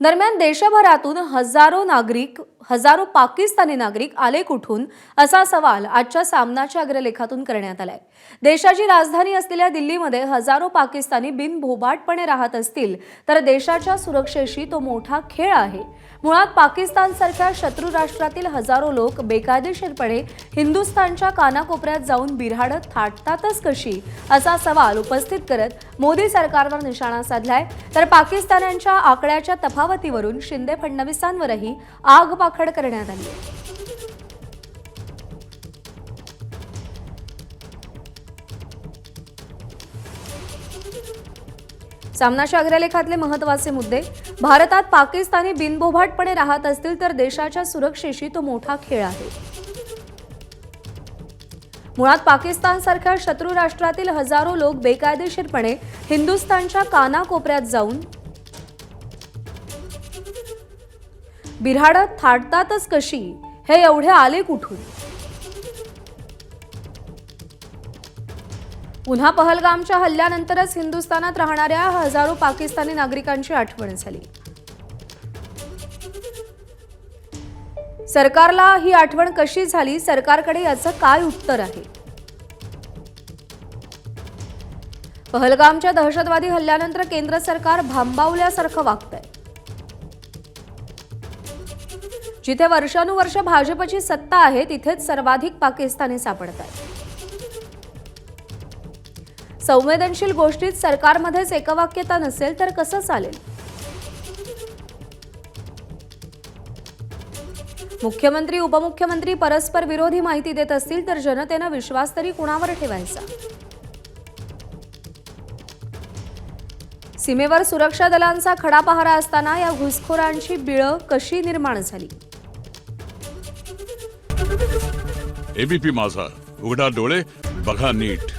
दरम्यान देशभरातून हजारो पाकिस्तानी नागरिक आले कुठून असा सवाल आजच्या सामनाच्या अग्रलेखातून करण्यात आलाय। देशाची राजधानी असलेल्या दिल्लीमध्ये हजारो पाकिस्तानी बिनभोभाटपणे राहत असतील तर देशाच्या सुरक्षेशी तो मोठा खेळ आहे। मुळात पाकिस्तानसारख्या शत्रू राष्ट्रातील हजारो लोक बेकायदेशीरपणे हिंदुस्थानच्या कानाकोपऱ्यात जाऊन बिऱ्हाडत थाटतातच कशी असा सवाल उपस्थित करत मोदी सरकारवर निशाणा साधलाय। तर पाकिस्तान्यांच्या आकड्याच्या तफावतीवरून शिंदे फडणवीसांवरही आगपाखड करण्यात आली आहे। सामनाच्या अग्रलेखातले महत्त्वाचे मुद्दे। भारतात पाकिस्तानी बिनभोभाटपणे राहत असतील तर देशाच्या सुरक्षेशी तो मोठा खेळ आहे। मुळात पाकिस्तानसारख्या शत्रू राष्ट्रातील हजारो लोक बेकायदेशीरपणे हिंदुस्थानच्या कानाकोपऱ्यात जाऊन बिऱ्हाडत थाटतातच कशी, हे एवढे आले कुठून। पुन्हा पहलगामच्या हल्ल्यानंतरच हिंदुस्थानात राहणाऱ्या हजारो पाकिस्तानी नागरिकांची आठवण झाली। सरकारला ही आठवण कशी झाली, सरकारकडे याचं काय उत्तर आहे। पहलगामच्या दहशतवादी हल्ल्यानंतर केंद्र सरकार भांबावल्यासारखं वागतंय। जिथे वर्षानुवर्ष भाजपची सत्ता आहे तिथेच सर्वाधिक पाकिस्तानी सापडतात। संवेदनशील गोष्टीत सरकारमध्येच एकवाक्यता नसेल तर कसं चालेल। मुख्यमंत्री उपमुख्यमंत्री परस्पर विरोधी माहिती देत असतील तर जनतेने विश्वास तरी कुणावर ठेवायचा। सीमेवर सुरक्षा दलांचा खडा पहारा असताना या घुसखोरांची बिळं कशी निर्माण झाली। एबीपी माझा, उघडा डोळे बघा नीट।